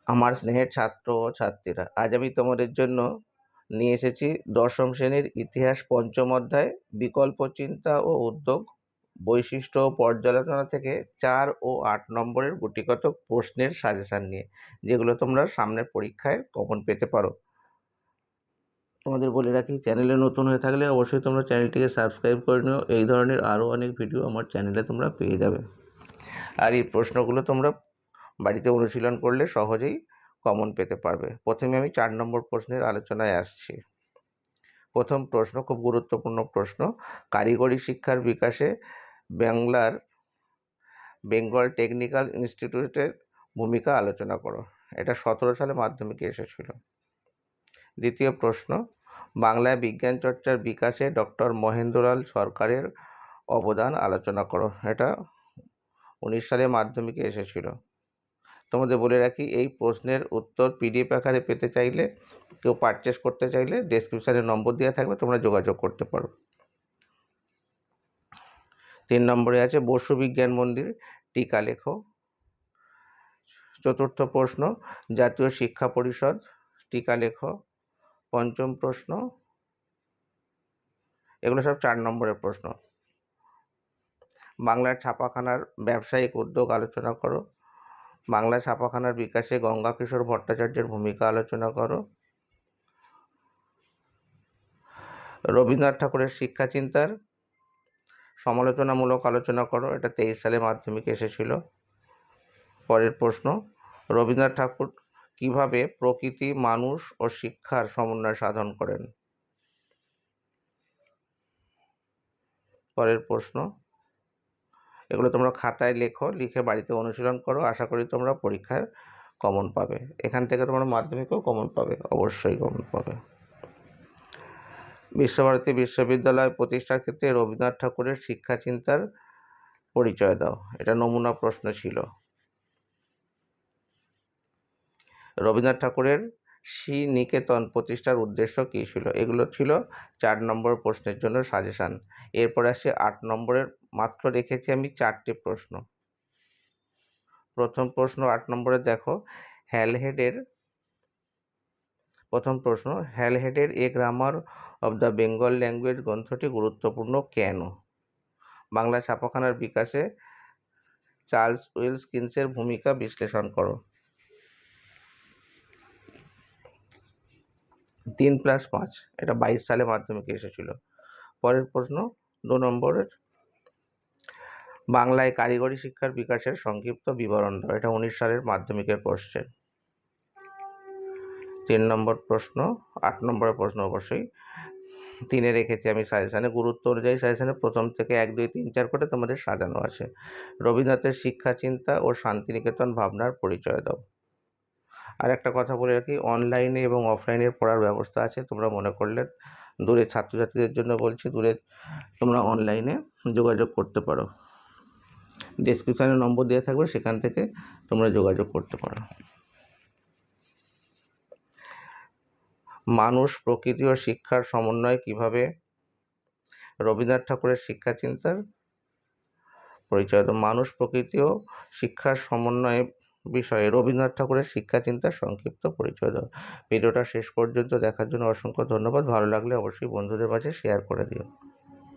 আমার স্নেহের ছাত্র ও ছাত্রীরা, আজ আমি তোমাদের জন্য নিয়ে এসেছি দশম শ্রেণীর ইতিহাস পঞ্চম অধ্যায় বিকল্প চিন্তা ও উদ্যোগ বৈশিষ্ট্য ও পর্যালোচনা থেকে 4 ও 8 নম্বরের গুটিগত প্রশ্নের সাজেশন নিয়ে, যেগুলো তোমরা সামনের পরীক্ষায় কমন পেতে পারো। তোমাদের বলে রাখি, চ্যানেলে নতুন হয়ে থাকলে অবশ্যই তোমরা চ্যানেলটিকে সাবস্ক্রাইব করে নিও। এই ধরনের আরও অনেক ভিডিও আমার চ্যানেলে তোমরা পেয়ে যাবে। আর এই প্রশ্নগুলো তোমরা বাড়িতে অনুশীলন করলে সহজেই কমন পেতে পারবে। প্রথমে আমি 4 নম্বর প্রশ্নের আলোচনায় আসছি। প্রথম প্রশ্ন খুব গুরুত্বপূর্ণ প্রশ্ন। কারিগরি শিক্ষার বিকাশে বাংলার বেঙ্গল টেকনিক্যাল ইনস্টিটিউটের ভূমিকা আলোচনা করো। এটা 17 সালে মাধ্যমিকে এসেছিল। দ্বিতীয় প্রশ্ন, বাংলায় বিজ্ঞান চর্চার বিকাশে ডক্টর মহেন্দ্রলাল সরকারের অবদান আলোচনা করো। এটা 19 সালে মাধ্যমিকে এসেছিল। তোমাদের বলে রাখি, এই প্রশ্নের উত্তর পিডিএফ আকারে পেতে চাইলে, কেউ পারচেস করতে চাইলে ডেসক্রিপশানে নম্বর দেওয়া থাকবে, তোমরা যোগাযোগ করতে পারো। 3 নম্বরে আছে বসু বিজ্ঞান মন্দির টিকা লেখো। চতুর্থ প্রশ্ন, জাতীয় শিক্ষা পরিষদ টিকা লেখো। পঞ্চম প্রশ্ন, এগুলো সব 4 নম্বরের প্রশ্ন। বাংলার ছাপাখানার ব্যবসায়িক উদ্যোগ আলোচনা করো। বাংলা ছাপাখানার বিকাশে গঙ্গাকিশোর ভট্টাচার্যের ভূমিকা আলোচনা করো। রবীন্দ্রনাথ ঠাকুরের শিক্ষা চিন্তার সমালোচনামূলক আলোচনা করো। এটা 23 সালে মাধ্যমিকে এসেছিল। পরের প্রশ্ন, রবীন্দ্রনাথ ঠাকুর কিভাবে প্রকৃতি, মানুষ ও শিক্ষার সমন্বয় সাধন করেন? পরের প্রশ্ন, এগুলো তোমরা খাতায় লেখো, লিখে বাড়িতে অনুশীলন করো। আশা করি তোমরা পরীক্ষায় কমন পাবে। এখান থেকে তোমরা মাধ্যমিকেও কমন পাবে, অবশ্যই কমন পাবে। বিশ্বভারতী বিশ্ববিদ্যালয় প্রতিষ্ঠার ক্ষেত্রে রবীন্দ্রনাথ ঠাকুরের শিক্ষা চিন্তার পরিচয় দাও। এটা নমুনা প্রশ্ন ছিল। রবীন্দ্রনাথ ঠাকুরের শ্রীনিকেতন প্রতিষ্ঠার উদ্দেশ্য কী ছিল? এগুলো ছিল 4 নম্বর প্রশ্নের জন্য সাজেশান। এরপর আসছে 8 নম্বরের, মাত্র রেখেছি আমি 4টে প্রশ্ন। প্রথম প্রশ্ন 8 নম্বরে দেখো, প্রথম প্রশ্ন, হ্যালহেডের a grammar of the Bengal language গ্রন্থটি গুরুত্বপূর্ণ কেন? বাংলা ছাপাখানার বিকাশে চার্লস উইলকিন্সের ভূমিকা বিশ্লেষণ করো। 3+5, এটা 22 সালে মাধ্যমিকে এসেছিল। পরের প্রশ্ন 2 নম্বরের, বাংলায় কারিগরি শিক্ষার বিকাশের সংক্ষিপ্ত বিবরণ দাও। এটা 19 সালের মাধ্যমিকের কোশ্চেন। 3 নম্বর প্রশ্ন, 8 নম্বরের প্রশ্ন অবশ্যই 3-এ রেখেছি আমি সাজেশানে। গুরুত্ব অনুযায়ী সাজেশানে প্রথম থেকে 1, 2, 3, 4 করে তোমাদের সাজানো আছে। রবীন্দ্রনাথের শিক্ষা চিন্তা ও শান্তিনিকেতন ভাবনার পরিচয় দাও। আর একটা কথা বলে রাখি, অনলাইনে এবং অফলাইনে পড়ার ব্যবস্থা আছে। তোমরা মনে করলে, দূরের ছাত্রছাত্রীদের জন্য বলছি, তোমরা অনলাইনে যোগাযোগ করতে পারো। ডেসক্রিপশানে নম্বর দেওয়া থাকবে, সেখান থেকে তোমরা যোগাযোগ করতে পারো। মানুষ, প্রকৃতি ও শিক্ষার সমন্বয় কিভাবে? রবীন্দ্রনাথ ঠাকুরের শিক্ষা চিন্তার পরিচয় দাও। মানুষ, প্রকৃতি ও শিক্ষার সমন্বয় বিষয়ে রবীন্দ্রনাথ ঠাকুরের শিক্ষা চিন্তার সংক্ষিপ্ত পরিচয় দাও। ভিডিওটা শেষ পর্যন্ত দেখার জন্য অসংখ্য ধন্যবাদ। ভালো লাগলে অবশ্যই বন্ধুদের মাঝে শেয়ার করে দিও।